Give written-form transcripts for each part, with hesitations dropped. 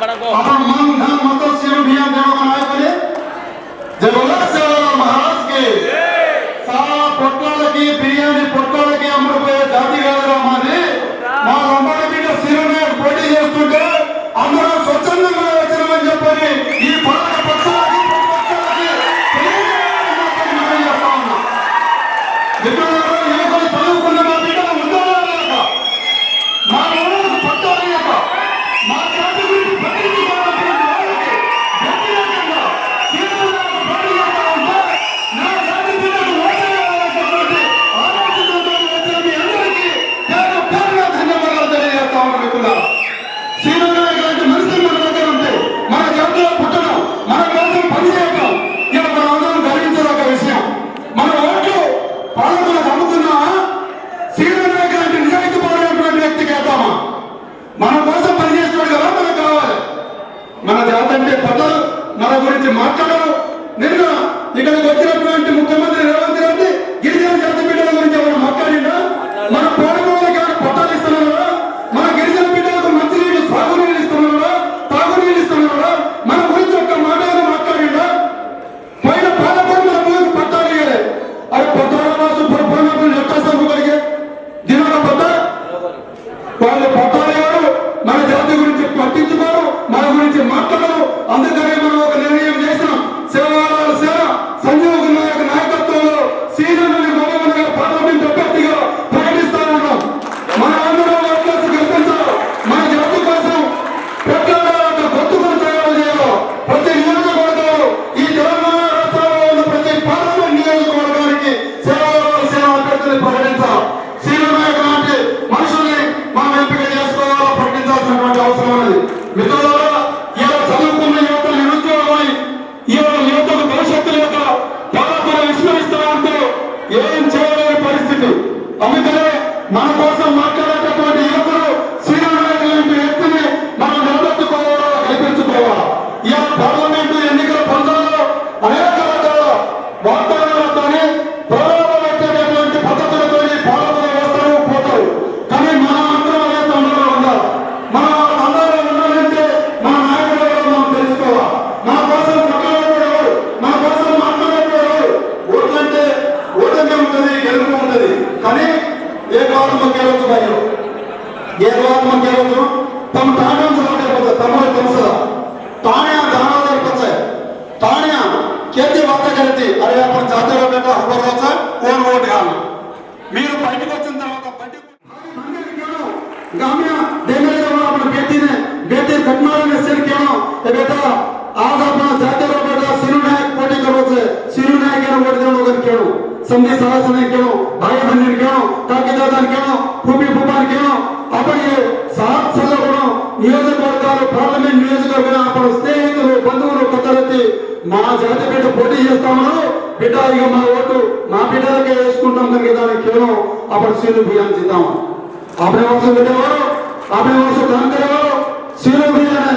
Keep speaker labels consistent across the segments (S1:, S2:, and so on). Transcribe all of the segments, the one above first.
S1: अपन मन धन मत सेवा अभियान देवगन आए जय बोलो सेवालाल महाराज के सारा పొట్టాలకి బిర్యానీ పొట్టాలకి అమ్ముడుపోయే జాతి కాదురా మాది మా లంబాడి బిడ్డ సిరునే పోటీ చేస్తుంటే అందరూ స్వచ్ఛందంగా వచ్చినామని చెప్పని ఈ పాలక పక్షాలకి యువకులు చదువుకున్న మా బిడ్డలు ఉండాలలేక మా ఊళ్ళకు పట్టాలయ్యాక మా జాతి గురించి ప్రతినిధించాలంటే వాళ్ళకి వ్యతిరేకంగా సీనియర్లకు పోటీ చేస్తా ఉంటే నా జాతి బిడ్డకు ఓటేయాలనేటువంటి ఆలోచనతో వచ్చిన మీ అందరికీ పేరు పేరుగా ధన్యవాదాలు తెలియజేస్తా ఉన్నాను మిత్రులారా. శ్రీరంగనాయకు లాంటి మనుషులు మన దగ్గర ఉంటే మన జాతిలో పుట్టడం మన కోసం పనిచేయడం ఇలా మనం అందరం గర్వించదగ్గ విషయం. మన ఓట్లు పాలకులకు అమ్ముకున్నామా శ్రీరంగనాయకు లాంటి నిజాయితీ పడినటువంటి వ్యక్తికి వేద్దామా? మన కోసం పనిచేసేవాడు కదా మనకు కావాలి. మన జాతి అంటే పదలు మన గురించి మాట్లాడరు. నిన్న ఇక్కడికి వచ్చినటువంటి ముఖ్యమంత్రి రేవంత్ రెడ్డి గిరిజన జాతి బిడ్డల గురించి ఎవరు మాట్లాడిందా? మన పాలకులకి ఎవరు పట్టాలు ఇస్తున్నారా? మన గిరిజన బిడ్డలకు మంచినీళ్ళు సాగునీళ్ళు ఇస్తున్నారా? తాగునీళ్ళు ఇస్తున్నారా? మన గురించి ఒక్క మాట మాట్లాడిందా? పైన పాలకులు మన గురించి పట్టాలు ఇయ్యలే. అది పట్టాల వాసు పొరపాటు లెక్కసాగు కలిగే దినాల పట్ట వాళ్ళు పట్టాలు ఇవ్వరు. మన జాతి గురించి పట్టించుకోరు, మన గురించి మాట్లాడరు. అందుకనే మనం ఒక నిర్ణయం చేసినాం. సేవాలాల్ సేన సంజీవ్ నాయక్ నాయకత్వంలో సీనియర్ని మగవనగా పార్లమెంట్ అభ్యర్థిగా ప్రకటిస్తా ఉన్నాం. మన అందరూ ఓట్లేసి గెలిపించాలి. మన జాతి కోసం పెట్టాలంటే గొంతుకులు తయారు చేయాలి. ప్రతి నియోజకవర్గంలో ఈ తెలంగాణ రాష్ట్రంలో ఉన్న ప్రతి పార్లమెంట్ నియోజకవర్గానికి సేవాలాల్ సేన అభ్యర్థిని ప్రకటించాలి. సీనియర్ నాయక్ లాంటి మనుషుల్ని మనం ఎంపిక చేసుకోవాలా, ప్రకటించాల్సినటువంటి అవసరం ఉన్నది. మిత్రులారా, ఇలా చదువుకున్న యువత నిరుద్యోగమై ఇవాళ యువతకు భవిష్యత్తు లేక పాలకులు విస్మరిస్తా ఉంటే ఏం చేయలేని పరిస్థితి. అందుకనే మన కోసం మాట్లాడేటటువంటి యువకులు శ్రీరంగనాయకు లాంటి వ్యక్తిని మనం నిలబెట్టుకోవాలా, కల్పించుకోవాలా. ఇవాళ పార్లమెంటు ఎన్నికల పందాల్లో అనేక రకాల వాగ్దానాలతోని ప్రలోభ పెట్టేటటువంటి పద్ధతులతోని పాలకులు వస్తారు పోతారు. కానీ మన అందరం అదే తండ్రిలో ఉండాలి. మన అందరూ ఉండాలంటే మన నాయకులు ఎవరో మనం తెలుసుకోవాలి. మన కోసం కొట్లాడేవాడు, మన కోసం మాట్లాడేవాడు. ఓట్లంటే ఓటమి ఉంటుంది, గెలుపు ఉంటుంది. కానీ ఏ కాలం గెలవచ్చు భార్య ఏ కాలం గెలవచ్చు తమ తాండం జరగకపోతే తమరు తెలుసదా ताण्या जनावर पचे ताण्या खेती वार्ता करती अरे आपण जातीय बेटा हबरवाचा कोण वोट घाल మీరు బయటికి వచ్చిన తర్వాత బయటికి मंदिर क्यों गामिया देने जब अपन बेटी ने बेटी घटना में सिर क्यों ए बेटा आज अपना जातीय बेटा सिरू नायक पोटी करो छे सिरू नायक ने वोट देनो वगैरह क्यों समझी सरासने क्यों भाई बहन क्यों काकी दादा क्यों फूफी फूफा क्यों अपन ये सात सल्लगुण నియోజకవర్గాలు పార్లమెంట్ నియోజకవర్గం అప్పుడు స్నేహితులు బంధువులు కొత్తలెత్తి మా జాతి బిడ్డ పోటీ చేస్తామన్నారు బిడ్డ ఇక మా ఓటు మా బిడ్డలకే వేసుకుంటాం కనుక దానికి కేవలం అప్పుడు సీలు బియ్యం చేద్దాం अपने वर्ष बेटेवारो अपने वर्ष काम करेवारो सीरो बिया ने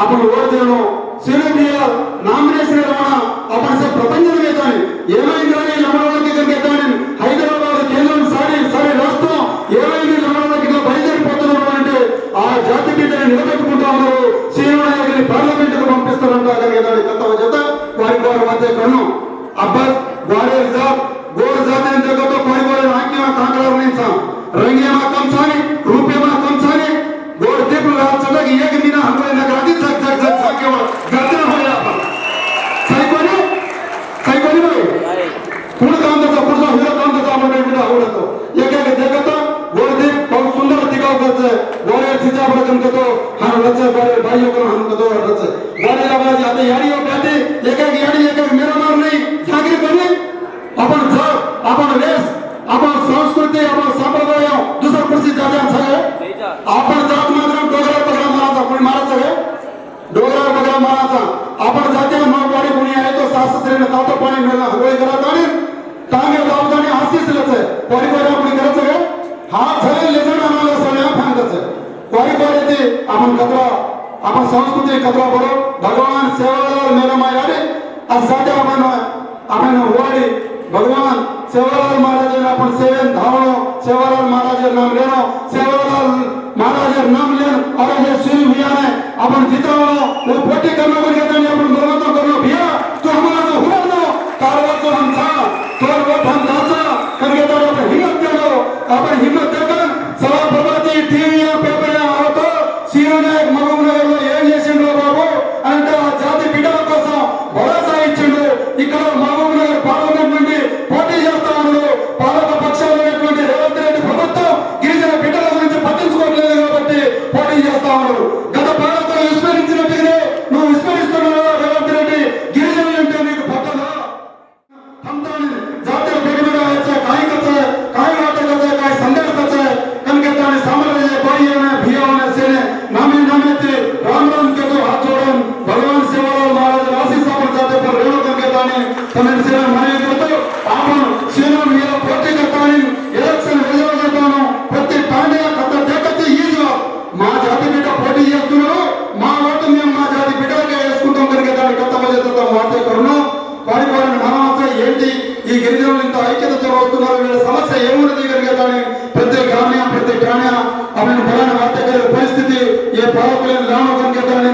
S1: अपन वोट देनो सीरो बिया नामिनेशन करवाना अपन से प्रपंचन वेतानी ఏమైందని లమణోళ్ళకి గెలిగేతాని హైదరాబాద్ కేంద్రం సారి రాష్ట్రం ఏమైంది లమణోళ్ళకి ఇట్లా బయలుదేరిపోతున్నారు అంటే ఆ జాతి బిడ్డని నిలబెట్టుకుంటా ఉన్నారు సీరో నాయకుని పార్లమెంటుకు పంపిస్తారంట గెలిగేదాని చెత్త వారి మధ్య కన్ను అబ్బాయి వారే గోర్ జాతి జగతో కోరి ఆజ్ఞ కాంకరాలు నించా रंगे में कम सानी रूपे में कम सानी गोर दीप रात चलक एक महीना हमरे नगराती झक झक झक झक के गर्दन हो गया सही कोनी भाई पूर्ण काम तो पूर्ण हीरो काम तो हमरे बिना हो तो एक एक देखता गोर दीप बहुत सुंदर दिखाओ करते गोरे सीधा बरकम के तो हर रचे बड़े भाइयों को हम तो रचे बड़े आवाज आते यारियों कहते एक यारी एक मेरा नाम नहीं जागरी बनी अपन वेश अपन संस्कृति अपन संप्रदाय दूसरा कुर्सी जाते हैं अपन जात मात्र डोगरा बगरा मारा था कोई मारा था डोगरा बगरा मारा था अपन जाते हैं मां बड़ी बुनिया है तो सास ससुर ने तातो पानी मिलना होई करा ताने तांगे दावदानी आशीष लेते परिवार अपनी करत है हाथ झले ले जाना नाला सने फांग दे परिवार थी अपन कतरा अपन संस्कृति कतरा बड़ो भगवान सेवालाल मेरा मायारे आज जाते अपन होड़ी भगवान सेवालाल महाराज ने अपन सेवन धावनो सेवालाल महाराज नाम लेनो सेवालाल महाराज नाम लेन और ये श्री भैया ने अपन चित्रों वो पोटी करना बन गया था अपन मरना करना भैया तो हमारा तो हुआ ना कारवा को हम था तोड़ वो हम दाचा करके तो अपन हिम्मत दे लो अपन हिम्मत देकर सवा प्रभाती टीवी या पेपर या आवतो सीरो ने मगुनगर లో ఏం చేసిండ్రో బాబు అంటే ఆ జాతి బిడ్డల కోసం భరోసా ఇచ్చిండు ఇక్కడ మగనగర్ పార్లమెంట్ నుండి పోటీ చేస్తా ఉన్నాడు పాలక పక్షాలైనటువంటి రేవంత్ రెడ్డి ప్రభుత్వం గిరిజన బిడ్డల గురించి పట్టించుకోవట్లేదు కాబట్టి పోటీ చేస్తా ఉన్నాడు గత పాలకులు విస్మరించినట్టుగానే నువ్వు విస్మరిస్తున్నావు రేవంత్ రెడ్డి గిరిజనులు అంటే నీకు పట్టదా हमदानी जातीय पेगमेगा है काय करता है काय नाटक करता है काय संदेश करता है कन कहता है साम्राज्य भाई ने भिया ने सेने नामे ते राम राम के तो हाथ जोड़न भगवान सेवालाल महाराज राशि सापर जाते पर रेणु कन कहता है तमिल सेना मने करतो आपन सेना मेरा पोटी करता है इलेक्शन वेजो చేస్తాను ప్రతి తాండగా కథ దేకతే ఈజా మా జాతి బిడ్డ పోటీ చేస్తున్నారు మా ఓటు మేము మా జాతి బిడ్డలకే వేసుకుంటాం కనుక దాని కథ బాధ్యతతో వార్త కరుణం పారిపోయిన మనమంతా ఏంటి ఈ గిరిజనులు ఇంత ఐక్యతతో వస్తున్నారు వీళ్ళ సమస్య ఏమున్నది కనుక దాని ప్రతి గ్రామ్య ప్రతి ప్రాణ్య ఆమెను బలాన్ని వార్త పరిస్థితి ఏ పాలకులను లాను కనుక దాని